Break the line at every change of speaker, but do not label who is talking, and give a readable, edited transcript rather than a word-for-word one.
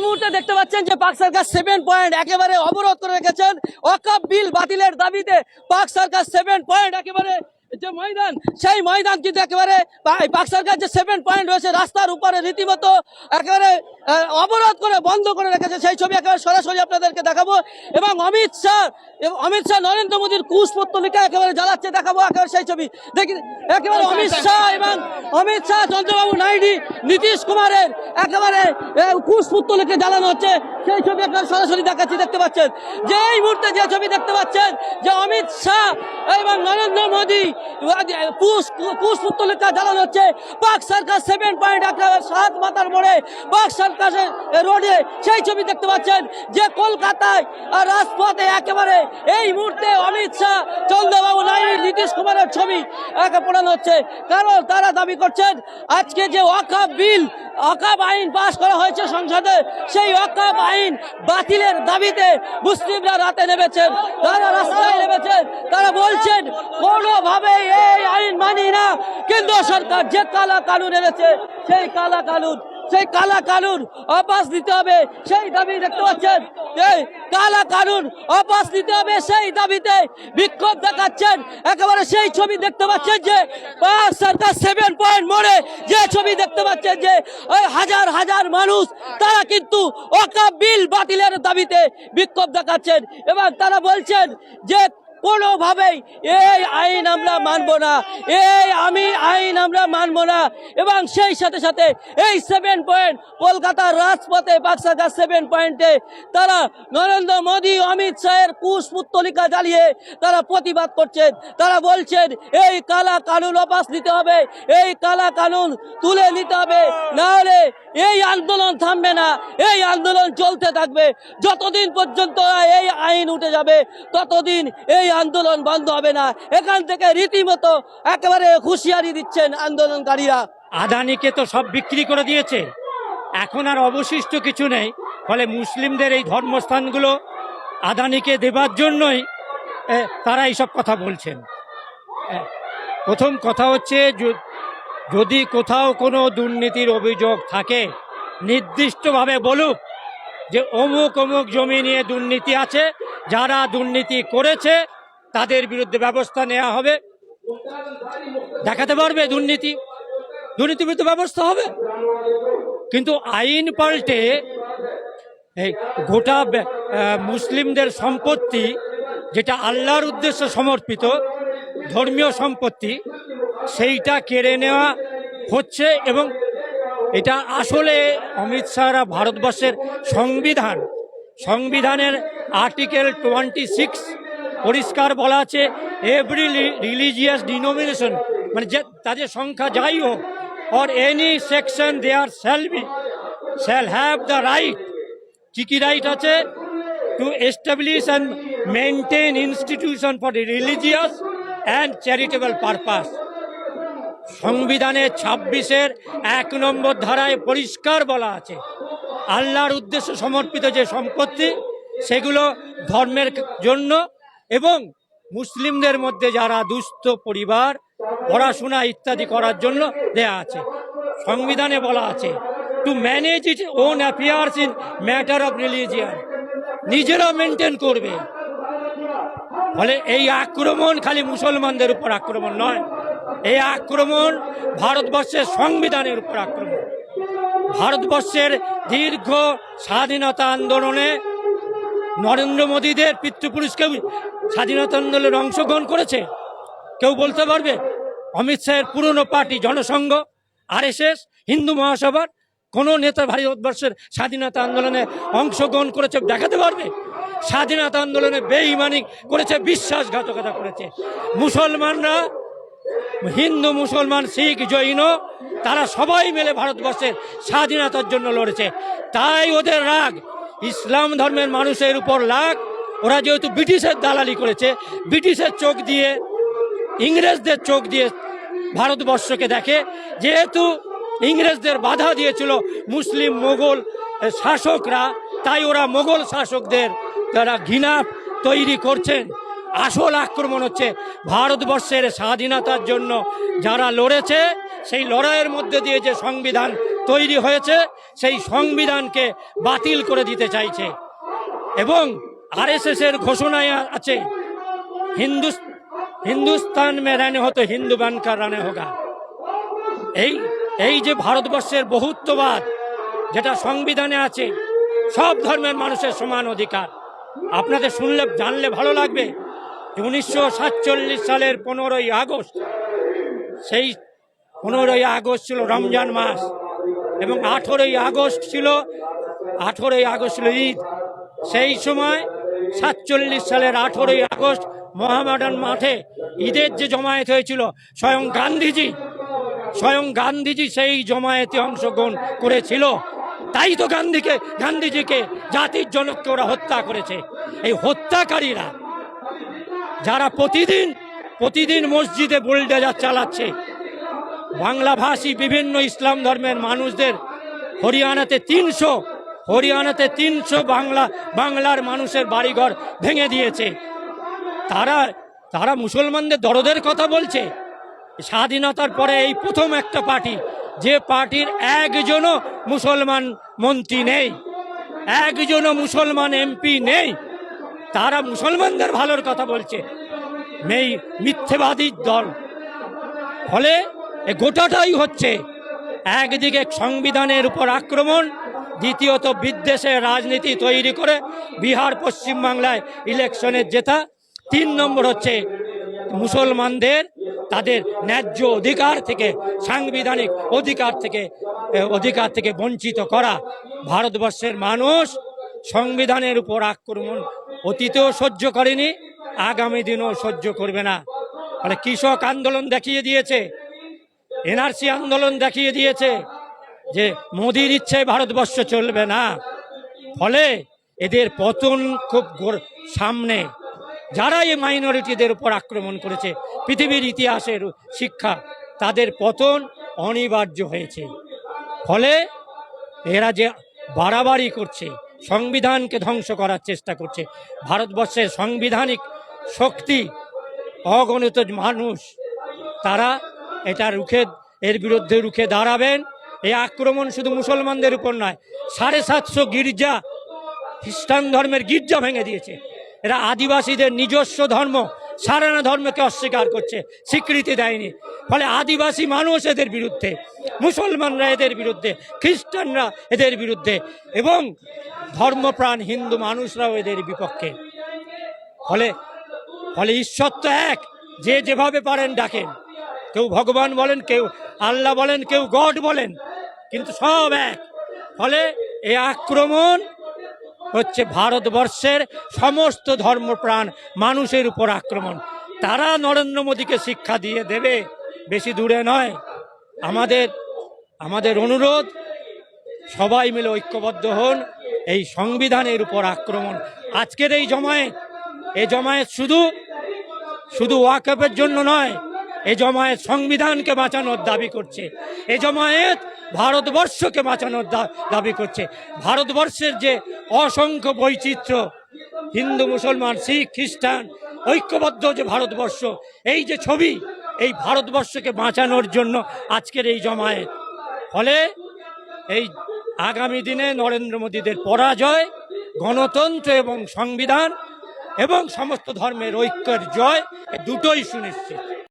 মুহূর্তে দেখতে পাচ্ছেন যে পাক সরকার 7 পয়েন্ট একেবারে অবরোধ করে রেখেছেন ওয়াকফ বিল বাতিলের দাবিতে। পাক সরকার 7 পয়েন্ট একেবারে যে ময়দান, সেই ময়দান কিন্তু একেবারে পাক সরকার যে 7 পয়েন্ট রয়েছে রাস্তার উপরে রীতিমতো একেবারে অবরোধ করে বন্ধ করে রেখেছে। সেই ছবি একেবারে সরাসরি আপনাদেরকে দেখাবো। এবং অমিত শাহ নরেন্দ্র মোদীর কুশপুত্তলিকা একেবারে জ্বালাচ্ছে, দেখাবো একেবারে সেই ছবি দেখি। একেবারে অমিত শাহ চন্দ্রবাবু নাইডু নীতিশ কুমারের একেবারে কুশপুত্তলিকা জ্বালানো হচ্ছে, সেই ছবি একেবারে সরাসরি দেখাচ্ছি। দেখতে পাচ্ছেন যে এই মুহূর্তে যে ছবি দেখতে পাচ্ছেন যে অমিত শাহ এবং নরেন্দ্র মোদী কুশপুত্তলিকা জ্বালানো হচ্ছে। পাক সরকার 7 পয়েন্ট একেবারে 7 মাথার মোড়ে পাক সরকারের রোডে সেই ছবি দেখতে পাচ্ছেন যে কলকাতায় রাজপথে একেবারে এই মুহূর্তে অমিত শাহ চন্দ্রবাবু নাইডু নীতিশ কুমারের ছবি পড়ানো হচ্ছে। কারণ তারা দাবি করছেন আজকে যে ওয়াকফ আইন পাশ করা হয়েছে সংসদে, সেই ওয়াকফ আইন বাতিলের দাবিতে মুসলিমরা রাতে নেমেছেন, তারা রাস্তায় নেমেছেন। তারা বলছেন কোনোভাবে এই আইন মানি না। কেন্দ্র সরকার যে কালা কানুন এনেছে সেই কালা কানুন অপাস দিতে হবে, সেই দাবি দেখতে পাচ্ছেন। এই কালা কানুন অপাস দিতে হবে সেই দাবিতে বিক্ষোভ দেখাচ্ছেন। একেবারে সেই ছবি দেখতে পাচ্ছেন যে পাক সরকার 7 পয়েন্ট মোড়ে যে ছবি দেখতে পাচ্ছেন যে হাজার হাজার মানুষ তারা কিন্তু ওয়াকফ বিল বাতিলের দাবিতে বিক্ষোভ দেখাচ্ছেন এবং তারা বলছেন যে কোনোভাবেই এই আইন আমরা মানব না, আইন আমরা মানব না। এবং সেই সাথে সাথে এই 7 পয়েন্ট কলকাতার রাজপথে পাক সরকার 7 পয়েন্টে তারা নরেন্দ্র মোদী অমিত শাহের কুশপুত্তলিকা জ্বালিয়ে তারা প্রতিবাদ করছেন। তারা বলছেন এই কালা কানুন অপাস নিতে হবে, এই কালা কানুন তুলে নিতে হবে, না হলে এই আন্দোলন থামবে না, এই আন্দোলন চলতে থাকবে। যতদিন পর্যন্ত এই আইন উঠে যাবে ততদিন এই আন্দোলন বন্ধ হবে না। এখান থেকে রীতিমতো একেবারে হুঁশিয়ারি দিচ্ছেন আন্দোলনকারীরা।
আদানিকে তো সব বিক্রি করে দিয়েছে, এখন আর অবশিষ্ট কিছু নেই। ফলে মুসলিমদের এই ধর্মস্থানগুলো আদানিকে দেবার জন্যই তারা এইসব কথা বলছেন। প্রথম কথা হচ্ছে যদি কোথাও কোনো দুর্নীতির অভিযোগ থাকে নির্দিষ্টভাবে বলুক যে অমুক অমুক জমি নিয়ে দুর্নীতি আছে, যারা দুর্নীতি করেছে তাদের বিরুদ্ধে ব্যবস্থা নেওয়া হবে। দেখাতে পারবে দুর্নীতির বিরুদ্ধে ব্যবস্থা হবে। কিন্তু আইন পাল্টে এই গোটা মুসলিমদের সম্পত্তি, যেটা আল্লাহর উদ্দেশ্যে সমর্পিত ধর্মীয় সম্পত্তি, সেইটা কেড়ে নেওয়া হচ্ছে। এবং এটা আসলে অমিত শাহরা ভারতবর্ষের সংবিধানের আর্টিকেল 26 পরিষ্কার বলা আছে এভরি রিলিজিয়াস ডিনোমিনেশন, মানে যে তাদের সংখ্যা যাই হোক, or any section there shall have the right, কি রাইট আছে, to establish and maintain institution for religious and charitable purpose. সংবিধানের 26-এর 1 নম্বর ধারায় পরিষ্কার বলা আছে আল্লাহর উদ্দেশ্যে সমর্পিত যে সম্পত্তি সেগুলো ধর্মের জন্য এবং মুসলিমদের মধ্যে যারা দুস্থ পরিবার পড়াশোনা ইত্যাদি করার জন্য দেয়া আছে। সংবিধানে বলা আছে to manage it own affairs in matter of religion, নিজেরা মেনটেন করবে। ফলে এই আক্রমণ খালি মুসলমানদের উপর আক্রমণ নয়, এই আক্রমণ ভারতবর্ষের সংবিধানের উপর আক্রমণ। ভারতবর্ষের দীর্ঘ স্বাধীনতা আন্দোলনে নরেন্দ্র মোদীদের পিতৃপুরুষকে স্বাধীনতা আন্দোলনে অংশগ্রহণ করেছে কেউ বলতে পারবে? অমিত শাহের পুরনো পার্টি জনসংঘ, RSS, হিন্দু মহাসভার কোনো নেতা ভারতবর্ষের স্বাধীনতা আন্দোলনে অংশগ্রহণ করেছে দেখাতে পারবে? স্বাধীনতা আন্দোলনে বেঈমানি করেছে, বিশ্বাসঘাতকতা করেছে। মুসলমানরা, হিন্দু মুসলমান শিখ জৈন, তারা সবাই মিলে ভারতবর্ষের স্বাধীনতার জন্য লড়েছে। তাই ওদের রাগ ইসলাম ধর্মের মানুষের উপর রাগ। ওরা যেহেতু ব্রিটিশের দালালি করেছে, ব্রিটিশের চোখ দিয়ে, ইংরেজদের চোখ দিয়ে ভারতবর্ষকে দেখে, যেহেতু ইংরেজদের বাধা দিয়েছিল মুসলিম মোগল শাসকরা, তাই ওরা মোগল শাসকদের যারা ঘৃণা তৈরি করছেন। আসল আক্রমণ হচ্ছে ভারতবর্ষের স্বাধীনতার জন্য যারা লড়েছে, সেই লড়াইয়ের মধ্যে দিয়ে যে সংবিধান তৈরি হয়েছে সেই সংবিধানকে বাতিল করে দিতে চাইছে। এবং আরএসএস এর ঘোষণায় আছে হিন্দুস্তান মে रहने हो तो हिंदू बनकर रहने होगा। এই যে ভারতবর্ষের বহুত্ববাদ যেটা সংবিধানে আছে, সব ধর্মের মানুষের সমান অধিকার, আপনাদের শুনলে জানলে ভালো লাগবে যে 1947 সালের 15ই আগস্ট, সেই 15ই আগস্ট ছিল রমজান মাস এবং 18ই আগস্ট ছিল ঈদ। সেই সময় 47 সালের 18ই আগস্ট মোহামেডান মাঠে ঈদের যে জমায়েত হয়েছিল, স্বয়ং গান্ধীজি সেই জমায়েতে অংশগ্রহণ করেছিল। তাই তো গান্ধীজিকে জাতির জনককে ওরা হত্যা করেছে। এই হত্যাকারীরা যারা প্রতিদিন মসজিদে বুলডোজার চালাচ্ছে, বাংলাভাষী বিভিন্ন ইসলাম ধর্মের মানুষদের হরিয়ানাতে 300 বাংলার মানুষের বাড়িঘর ভেঙে দিয়েছে। তারা মুসলমানদের দরদের কথা বলছে। স্বাধীনতার পরে এই প্রথম একটা পার্টি, যে পার্টির একজনও মুসলমান মন্ত্রী নেই, একজনও মুসলমান এমপি নেই, তারা মুসলমানদের ভালোর কথা বলছে। এই মিথ্যেবাদী দল। ফলে গোটাটাই হচ্ছে একদিকে সংবিধানের উপর আক্রমণ, দ্বিতীয়ত বিদ্বেষের রাজনীতি তৈরি করে বিহার পশ্চিমবাংলায় ইলেকশনের জেতা, 3 নম্বর হচ্ছে মুসলমানদের তাদের ন্যায্য অধিকার থেকে, সাংবিধানিক অধিকার থেকে বঞ্চিত করা। ভারতবর্ষের মানুষ সংবিধানের উপর আক্রমণ অতীতেও সহ্য করেনি, আগামী দিনও সহ্য করবে না। ফলে কৃষক আন্দোলন দেখিয়ে দিয়েছে, এনআরসি আন্দোলন দেখিয়ে দিয়েছে যে মোদির ইচ্ছায় ভারতবর্ষ চলবে না। ফলে এদের পতন খুব সামনে। যারা এই মাইনরিটিদের উপর আক্রমণ করেছে, পৃথিবীর ইতিহাসের শিক্ষা, তাদের পতন অনিবার্য হয়েছে। ফলে এরা যে বাড়াবাড়ি করছে, সংবিধানকে ধ্বংস করার চেষ্টা করছে, ভারতবর্ষের সাংবিধানিক শক্তি, অগণিত মানুষ, তারা এর বিরুদ্ধে রুখে দাঁড়াবেন। এই আক্রমণ শুধু মুসলমানদের উপর নয়, 750 গির্জা, খ্রিস্টান ধর্মের গির্জা ভেঙে দিয়েছে। এরা আদিবাসীদের নিজস্ব ধর্ম, সারানা ধর্মকে অস্বীকার করছে, স্বীকৃতি দেয়নি। ফলে আদিবাসী মানুষ এদের বিরুদ্ধে, মুসলমানরা এদের বিরুদ্ধে, খ্রিস্টানরা এদের বিরুদ্ধে এবং ধর্মপ্রাণ হিন্দু মানুষরাও এদের বিপক্ষে। ফলে ঈশ্বর তো এক, যে যেভাবে পারেন ডাকেন, কেউ ভগবান বলেন, কেউ আল্লাহ বলেন, কেউ গড বলেন, কিন্তু সব এক। ফলে এই আক্রমণ হচ্ছে ভারতবর্ষের সমস্ত ধর্মপ্রাণ মানুষের উপর আক্রমণ। তারা নরেন্দ্র মোদীকে শিক্ষা দিয়ে দেবে, বেশি দূরে নয়। আমাদের অনুরোধ, সবাই মিলে ঐক্যবদ্ধ হন। এই সংবিধানের উপর আক্রমণ, আজকের এই জমায়েত শুধু ওয়াকফের জন্য নয়, এই জমায়েত সংবিধানকে বাঁচানোর দাবি করছে। এই জমায়েত ভারতবর্ষকে বাঁচানোর দাবি করছে। ভারতবর্ষের যে অসংখ্য বৈচিত্র্য, হিন্দু, মুসলমান, শিখ, খ্রিস্টান, ঐক্যবদ্ধ যে ভারতবর্ষ, এই যে ছবি, এই ভারতবর্ষকে বাঁচানোর জন্য আজকের এই জমায়েত। ফলে এই আগামী দিনে নরেন্দ্র মোদীদের পরাজয়, গণতন্ত্র এবং সংবিধান এবং সমস্ত ধর্মের ঐক্যের জয়, দুটোই সুনিশ্চিত।